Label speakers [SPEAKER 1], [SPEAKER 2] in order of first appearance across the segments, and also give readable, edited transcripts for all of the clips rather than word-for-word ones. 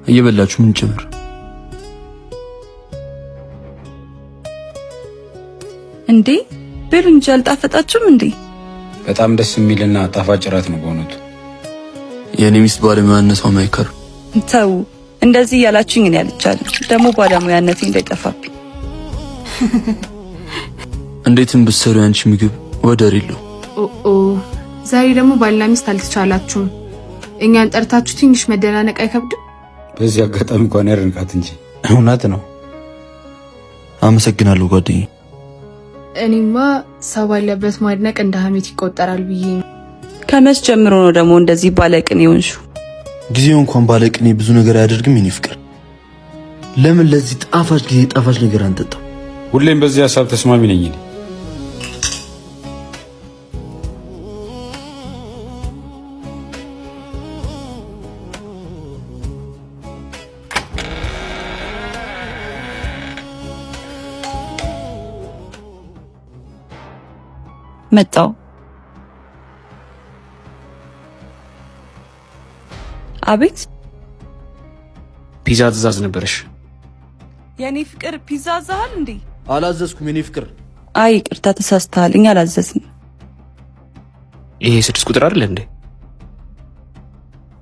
[SPEAKER 1] እየበላችሁ ምን ጨምር?
[SPEAKER 2] እንዴ ብሉ እንጂ አልጣፈጣችሁም እንዴ?
[SPEAKER 3] በጣም ደስ የሚልና ጣፋጭ እራት ነው በእውነቱ።
[SPEAKER 1] የኔ ሚስት ባለሙያነቷ ማይከር።
[SPEAKER 2] ተው እንደዚህ ያላችሁኝ እኔ አልቻለም። ደግሞ ባለሙያነቴ እንዳይጠፋብኝ።
[SPEAKER 1] እንዴትም ብትሰሩ ያንቺ ምግብ ወደር የለው።
[SPEAKER 4] ዛሬ ደግሞ ባልና ሚስት አልተቻላችሁም። እኛን ጠርታችሁ ትንሽ መደናነቅ አይከብድም?
[SPEAKER 3] በዚህ አጋጣሚ እንኳን ያርንቃት እንጂ እውነት ነው።
[SPEAKER 1] አመሰግናለሁ ጓደኛዬ።
[SPEAKER 4] እኔማ ሰው ባለበት ማድነቅ እንደ ሀሜት ይቆጠራል ብዬ ነው።
[SPEAKER 2] ከመች ጀምሮ ነው ደግሞ እንደዚህ ባለቅኔ ሆንሽው?
[SPEAKER 1] ጊዜው እንኳን ባለቅኔ ብዙ ነገር አያደርግም። የኔ ፍቅር ለምን ለዚህ ጣፋጭ ጊዜ ጣፋጭ ነገር አንጠጣም?
[SPEAKER 3] ሁሌም በዚህ ሀሳብ ተስማሚ ነኝ እኔ።
[SPEAKER 2] መጣው። አቤት።
[SPEAKER 5] ፒዛ ትእዛዝ ነበረሽ?
[SPEAKER 2] የኔ ፍቅር ፒዛ አዛሃል እንዴ?
[SPEAKER 1] አላዘዝኩም የኔ ፍቅር።
[SPEAKER 2] አይ ይቅርታ ተሳስተሃል። እኛ አላዘዝንም።
[SPEAKER 5] ይሄ 6 ቁጥር አይደል እንዴ?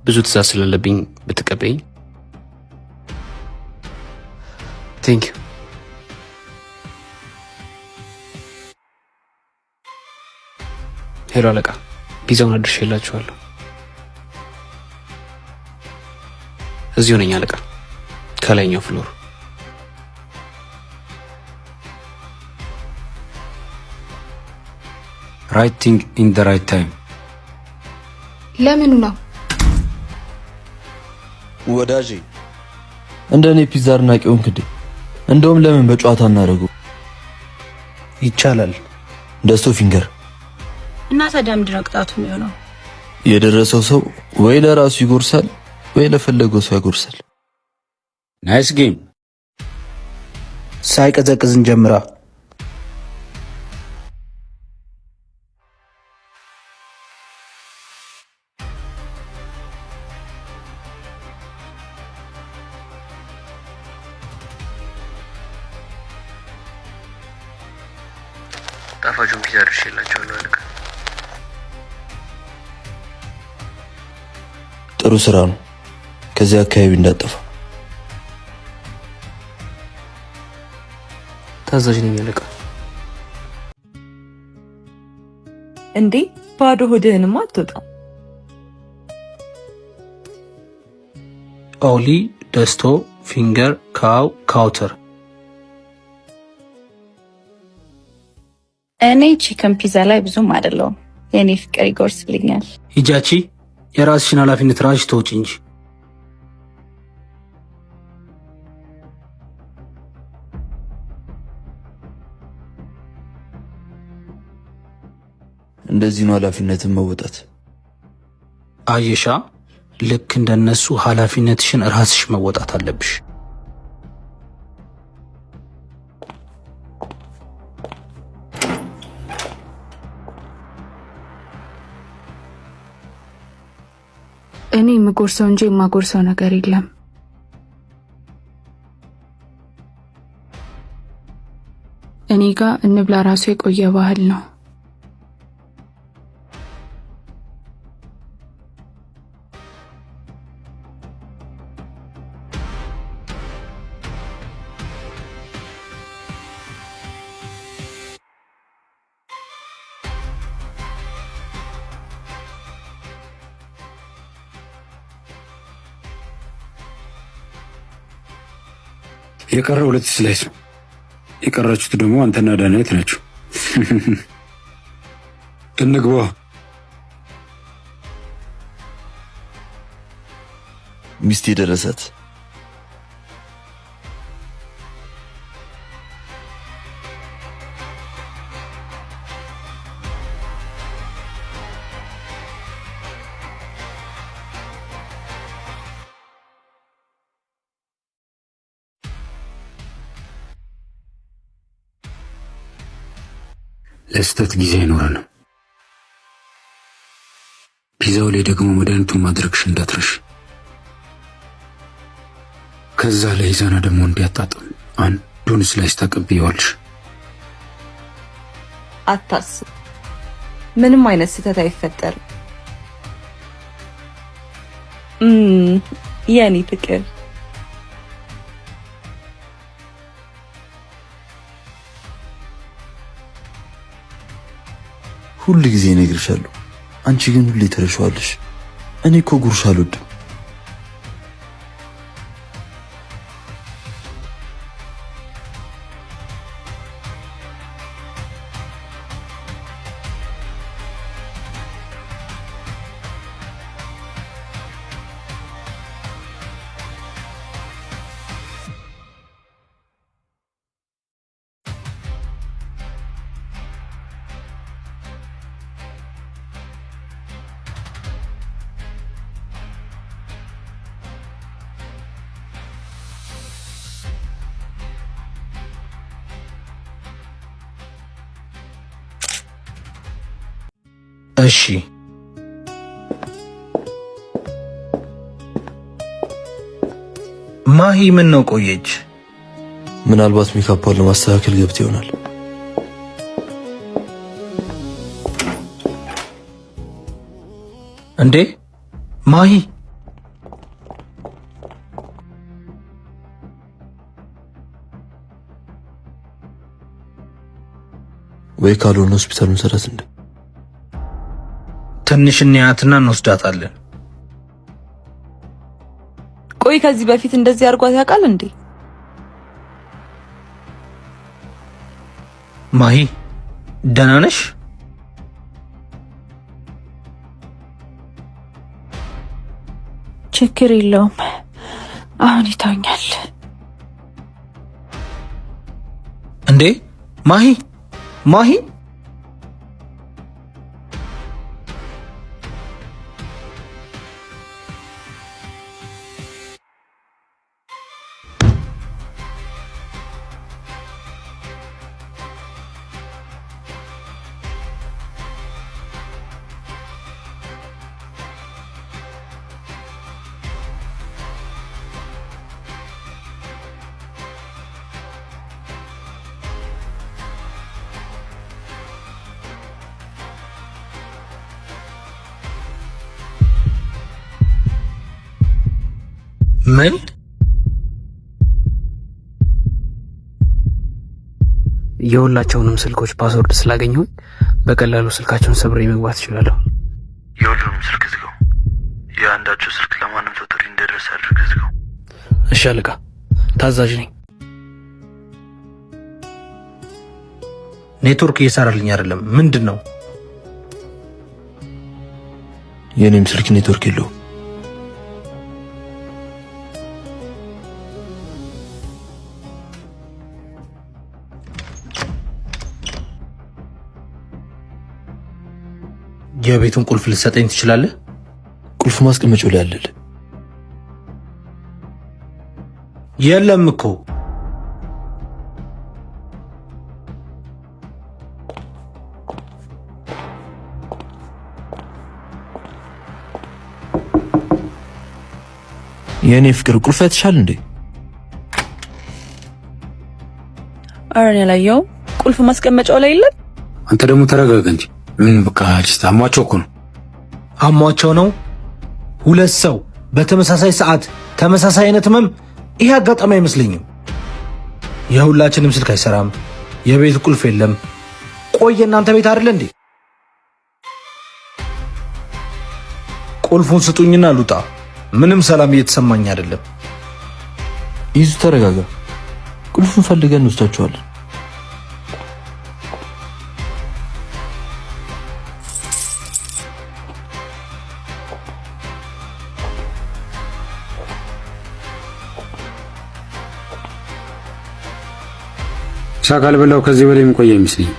[SPEAKER 5] ብዙ ትእዛዝ ስለሌለብኝ ብትቀበይኝ። ቴንክ ዩ። ሄሎ አለቃ፣ ፒዛውን አድርሼላችኋለሁ። እዚሁ ነኝ አለቃ፣ ከላይኛው ፍሎር።
[SPEAKER 3] ራይት ቲንግ ኢን ዘ ራይት ታይም።
[SPEAKER 4] ለምኑ ነው
[SPEAKER 1] ወዳጄ? እንደኔ ፒዛ አድናቂ ሆንክ እንዴ? እንደውም ለምን በጨዋታ እናደርገው?
[SPEAKER 5] ይቻላል።
[SPEAKER 1] ደስቶ ፊንገር
[SPEAKER 2] እና ታዲያ ምንድን ነው ቅጣቱ የሚሆነው?
[SPEAKER 1] የደረሰው ሰው ወይ ለራሱ ይጎርሳል ወይ ለፈለገው ሰው ያጎርሳል።
[SPEAKER 3] ናይስ ጌም።
[SPEAKER 5] ሳይቀዘቅዝ እንጀምራ። ጣፋጩን ፒዛ አድርሼላችኋለሁ አለቃ።
[SPEAKER 1] ጥሩ ስራ ነው። ከዚህ አካባቢ እንዳጠፋ።
[SPEAKER 5] ታዛዥ ነኝ አለቃ።
[SPEAKER 2] እንዴ ባዶ ሆድህንማ አትወጣም።
[SPEAKER 5] ኦሊ ደስቶ ፊንገር ካው ካውተር።
[SPEAKER 2] እኔ ቺከን ፒዛ ላይ ብዙም አይደለሁም። የኔ ፍቅር ይጎርስልኛል።
[SPEAKER 5] ሂጃቺ የራስሽን ኃላፊነት ራስሽ ተወጪ እንጂ።
[SPEAKER 1] እንደዚህ ነው ኃላፊነትን መወጣት።
[SPEAKER 5] አየሻ፣ ልክ እንደነሱ ኃላፊነትሽን ራስሽ መወጣት አለብሽ።
[SPEAKER 4] እኔ የምጎርሰው እንጂ የማጎርሰው ነገር የለም። እኔ ጋር እንብላ ራሱ የቆየ ባህል ነው።
[SPEAKER 3] የቀረው 2 ስላይስ ነው። የቀራችሁት ደግሞ አንተና ዳንኤል ናችሁ። እንግባ።
[SPEAKER 1] ሚስቴ ደረሰት።
[SPEAKER 3] ለስተት ጊዜ አይኖረንም። ፒዛው ላይ ደግሞ መድኃኒቱን ማድረግሽ እንዳትረሽ። ከዛ ላይ ይዛና ደግሞ እንዲያጣጥም አንዱን ስላይስ ታቀብየዋለሽ።
[SPEAKER 2] አታስብ፣ ምንም አይነት ስህተት አይፈጠርም። የኔ ፍቅር
[SPEAKER 1] ሁሉ ጊዜ እነግርሻለሁ፣ አንቺ ግን ሁሌ ተረሻዋለሽ። እኔ እኮ ጉርሻ አልወድም።
[SPEAKER 5] እሺ ማሂ ምን ነው ቆየች?
[SPEAKER 1] ምናልባት ሜካፓን ለማስተካከል ገብት ይሆናል።
[SPEAKER 5] እንዴ ማሂ
[SPEAKER 1] ወይ ካልሆነ ሆስፒታሉን ሰራት እንደ
[SPEAKER 5] ትንሽ እንያትና እንወስዳታለን።
[SPEAKER 2] ቆይ ከዚህ በፊት እንደዚህ አድርጓት ያውቃል እንዴ?
[SPEAKER 5] ማሂ ደህና ነሽ?
[SPEAKER 6] ችግር የለውም፣ አሁን ይተኛል።
[SPEAKER 5] እንዴ ማሂ ማሂ ምን
[SPEAKER 7] የሁላቸውንም ስልኮች ፓስወርድ ስላገኘሁኝ በቀላሉ ስልካቸውን ሰብሬ መግባት እችላለሁ።
[SPEAKER 1] የሁሉንም ስልክ ዝጋው። የአንዳቸው ስልክ ለማንም ሰው ጥሪ እንደደረሰ አድርገህ ዝጋው።
[SPEAKER 7] እሺ አለቃ፣ ታዛዥ ነኝ።
[SPEAKER 5] ኔትወርክ እየሰራልኝ አይደለም። ምንድን ነው?
[SPEAKER 1] የኔም ስልክ ኔትወርክ የለውም።
[SPEAKER 5] የቤቱን ቁልፍ ልትሰጠኝ ትችላለህ?
[SPEAKER 1] ቁልፍ ማስቀመጫው ላይ አለልህ።
[SPEAKER 5] የለም እኮ
[SPEAKER 1] የኔ ፍቅር ቁልፍ አይተሻል እንዴ?
[SPEAKER 2] ኧረ እኔ አላየሁም። ቁልፍ ማስቀመጫው ላይ የለም።
[SPEAKER 3] አንተ ደግሞ ተረጋጋ እንጂ። ምን በቃ ጅስት አሟቸው እኮ ነው።
[SPEAKER 5] አሟቸው ነው። ሁለት ሰው በተመሳሳይ ሰዓት ተመሳሳይ አይነት ህመም። ይሄ አጋጣሚ አይመስለኝም። የሁላችንም ስልክ አይሰራም። የቤት ቁልፍ የለም። ቆይ እናንተ ቤት አይደለ እንዴ? ቁልፉን ስጡኝና ልውጣ። ምንም ሰላም እየተሰማኝ አይደለም።
[SPEAKER 1] ይዙ ተረጋጋ። ቁልፉን ፈልገን እንወስዳቸዋለን።
[SPEAKER 3] ሻካል በላው ከዚህ በላይ የሚቆይ አይመስልኝ።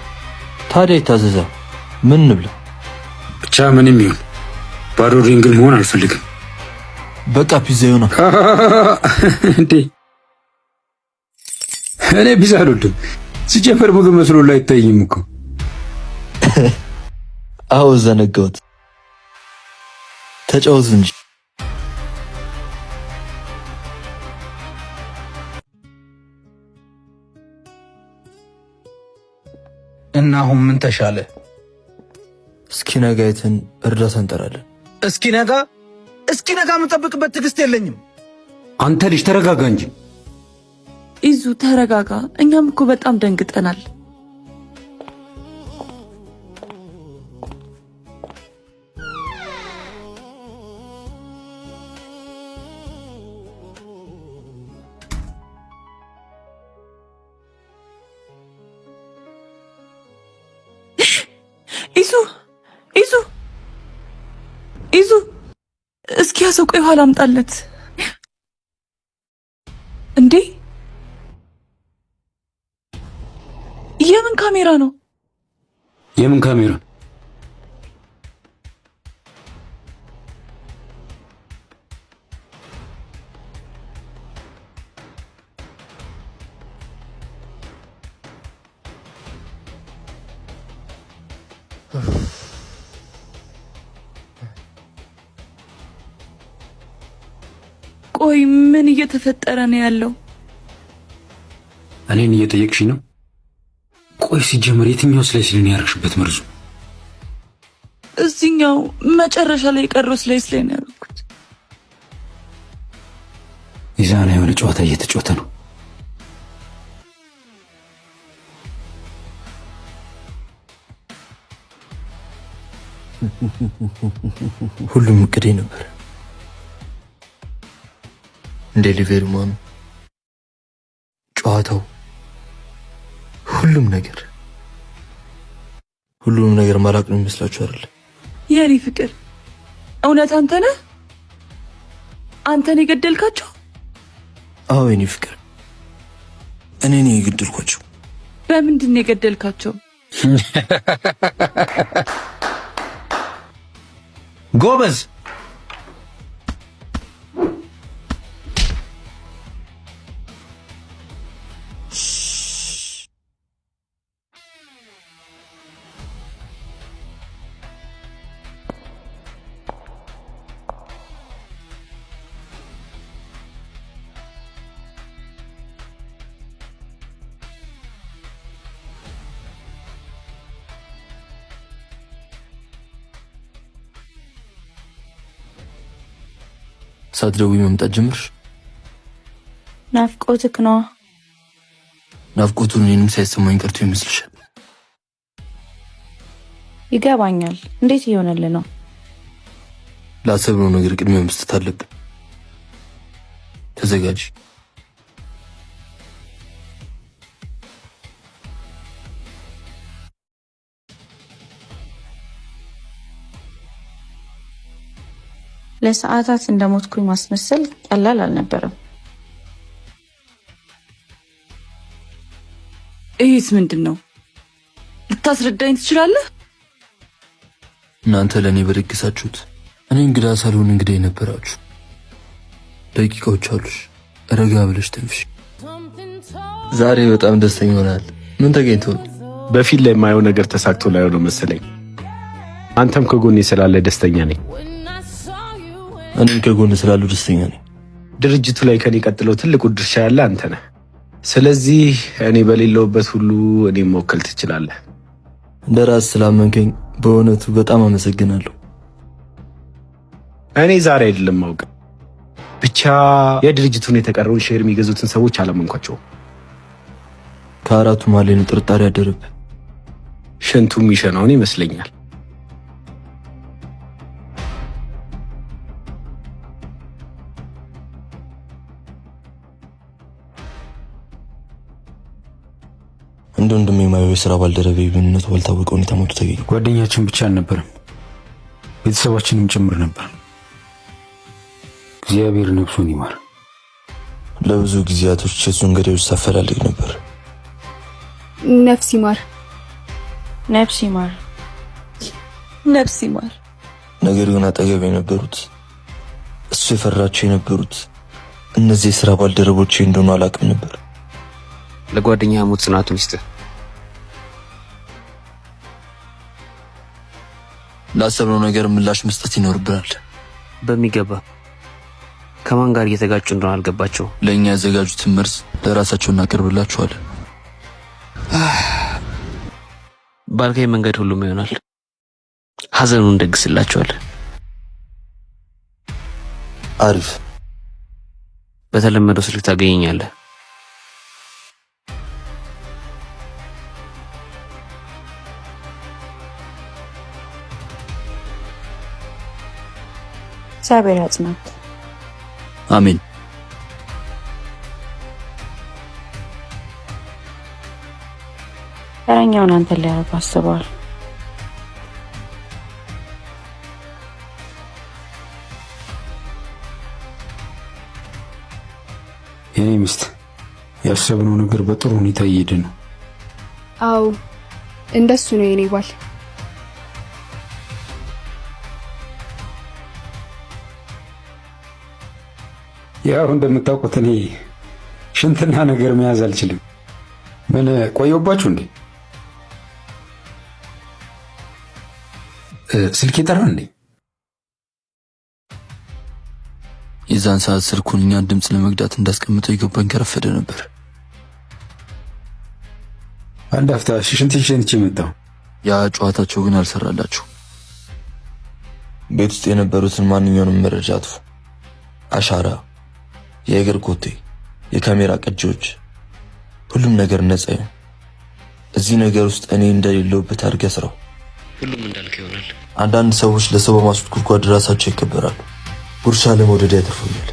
[SPEAKER 1] ታዲያ ይታዘዛ። ምን እንብላ?
[SPEAKER 3] ብቻ ምንም ይሁን ባዶ ድንግል መሆን አልፈልግም።
[SPEAKER 1] በቃ ፒዛ ይሆናል
[SPEAKER 3] እንዴ? እኔ ፒዛ አልወድም። ሲጀመር ምግብ መስሎ ላይ አይታይም እኮ።
[SPEAKER 1] አዎ ዘነጋሁት። ተጫወቱ እንጂ
[SPEAKER 5] እና አሁን ምን ተሻለ?
[SPEAKER 1] እስኪ ነገ አይተን እርዳታ እንጠራለን።
[SPEAKER 5] እስኪ ነጋ የምጠብቅበት ትዕግስት የለኝም።
[SPEAKER 3] አንተ ልጅ ተረጋጋ እንጂ።
[SPEAKER 2] ኢዙ ተረጋጋ። እኛም እኮ በጣም ደንግጠናል። ኢዙ እስኪ ያሰው ቆይ ኋላ አምጣለት። እንዴ የምን ካሜራ ነው?
[SPEAKER 3] የምን ካሜራ?
[SPEAKER 2] ቆይ ምን እየተፈጠረ ነው ያለው?
[SPEAKER 3] እኔን እየጠየቅሽኝ ነው? ቆይ ሲጀመር የትኛው ስላይስ ላይ ያረግሽበት መርዙ?
[SPEAKER 2] እዚህኛው መጨረሻ ላይ የቀረው ስላይስ ላይ ነው ያደረኩት።
[SPEAKER 3] ኢዛና የሆነ ጨዋታ እየተጫወተ ነው።
[SPEAKER 1] ሁሉም እቅዴ ነበር። ዴሊቨሪ ማኑ፣ ጨዋታው፣ ሁሉም ነገር ማላቅ ነው የሚመስላችሁ አይደል?
[SPEAKER 2] የኔ ፍቅር እውነት አንተ ነህ? አንተ ነህ የገደልካቸው?
[SPEAKER 1] አዎ የኔ ፍቅር እኔ ነኝ የገደልኳቸው።
[SPEAKER 2] በምንድን ነው የገደልካቸው?
[SPEAKER 5] ጎበዝ።
[SPEAKER 1] ሳትደውይ መምጣት ጀምርሽ?
[SPEAKER 6] ናፍቆትክ ነው።
[SPEAKER 1] ናፍቆቱን እኔንም ሳይሰማኝ ቀርቶ ይመስልሻል?
[SPEAKER 6] ይገባኛል። እንዴት እየሆነልህ ነው?
[SPEAKER 1] ላሰብነው ነገር ቅድሚያ መስጠት አለብን። ተዘጋጂ።
[SPEAKER 6] ለሰዓታት እንደሞትኩኝ ማስመሰል ቀላል አልነበረም።
[SPEAKER 2] ይህስ ምንድን ነው? ልታስረዳኝ ትችላለህ?
[SPEAKER 1] እናንተ ለእኔ በደግሳችሁት እኔ እንግዳ ሳልሆን እንግዳ የነበራችሁ ደቂቃዎች አሉሽ። ረጋ ብለሽ ተንፍሽ። ዛሬ በጣም ደስተኛ ሆናል። ምን ተገኝቶ ነው?
[SPEAKER 8] በፊት ላይ የማየው ነገር ተሳክቶ ላይ ነው መሰለኝ። አንተም ከጎኔ ስላለ ደስተኛ ነኝ።
[SPEAKER 1] እኔም ከጎን ስላሉ ደስተኛ ነኝ።
[SPEAKER 8] ድርጅቱ ላይ ከኔ ቀጥለው ትልቁ ድርሻ ያለ አንተ ነህ። ስለዚህ እኔ በሌለውበት ሁሉ እኔም መወከል ትችላለህ።
[SPEAKER 1] እንደራስ ስላመንከኝ በእውነቱ በጣም አመሰግናለሁ።
[SPEAKER 8] እኔ ዛሬ አይደለም ማውቅ ብቻ የድርጅቱን የተቀረውን ሼር የሚገዙትን ሰዎች አላመንኳቸውም።
[SPEAKER 1] ከአራቱ መሀል ነው ጥርጣሬ ያደረብህ።
[SPEAKER 8] ሽንቱ የሚሸናውን ይመስለኛል።
[SPEAKER 1] እንደ ወንድሜ የማየው የሥራ ባልደረቤ ምንነቱ ባልታወቀ ሁኔታ ሞቶ ተገኘ።
[SPEAKER 3] ጓደኛችን ብቻ አልነበረም፣ ቤተሰባችንም ጭምር ነበር። እግዚአብሔር ነፍሱን ይማር።
[SPEAKER 1] ለብዙ ጊዜያቶች የሱን ገዳዮች ሳፈላልግ ነበር።
[SPEAKER 4] ነፍስ ይማር፣
[SPEAKER 6] ነፍስ ይማር፣
[SPEAKER 2] ነፍስ ይማር።
[SPEAKER 1] ነገር ግን አጠገብ የነበሩት እሱ የፈራቸው የነበሩት እነዚህ የሥራ ባልደረቦቼ እንደሆኑ አላውቅም ነበር።
[SPEAKER 7] ለጓደኛ ሞት ጽናቱን ይስጥ።
[SPEAKER 1] ላሰብነው ነገር ምላሽ መስጠት ይኖርብናል።
[SPEAKER 7] በሚገባ ከማን ጋር እየተጋጩ እንደሆነ አልገባቸው።
[SPEAKER 1] ለእኛ ያዘጋጁትን መርዝ ለራሳቸው እናቀርብላችኋለን።
[SPEAKER 7] ባልከኝ መንገድ ሁሉም ይሆናል። ሀዘኑን እንደግስላቸዋለን።
[SPEAKER 1] አሪፍ።
[SPEAKER 7] በተለመደው ስልክ ታገኘኛለህ።
[SPEAKER 6] እግዚአብሔር ያጽናት።
[SPEAKER 1] አሜን።
[SPEAKER 6] ተረኛውን አንተን ሊያደርጉ አስበዋል።
[SPEAKER 3] የኔ ሚስት ያሰብነው ነገር በጥሩ ሁኔታ እየሄደ ነው።
[SPEAKER 4] አዎ እንደሱ ነው የኔ ባል።
[SPEAKER 3] ያው እንደምታውቁት እኔ ሽንትና ነገር መያዝ አልችልም። ምን ቆየባችሁ እንዴ? ስልክ ይጠራ እንዴ?
[SPEAKER 1] የዛን ሰዓት ስልኩን እኛን ድምፅ ለመግዳት እንዳስቀምጠው የገባኝ ከረፈደ ነበር።
[SPEAKER 3] አንድ አፍታ ሽንት ሸንቼ መጣሁ።
[SPEAKER 1] ያ ጨዋታቸው ግን አልሰራላችሁ። ቤት ውስጥ የነበሩትን ማንኛውንም መረጃ አጥፉ። አሻራ፣ የእግር ኮቴ፣ የካሜራ ቅጂዎች፣ ሁሉም ነገር ነፃ ነው። እዚህ ነገር ውስጥ እኔ እንደሌለውበት አድርገህ ስራው።
[SPEAKER 7] ሁሉም እንዳልከው ይሆናል።
[SPEAKER 1] አንዳንድ ሰዎች ለሰው በማስወጥ ጉድጓድ ራሳቸው ይከበራሉ። ጉርሻ ለመውደድ ያተርፉኛል።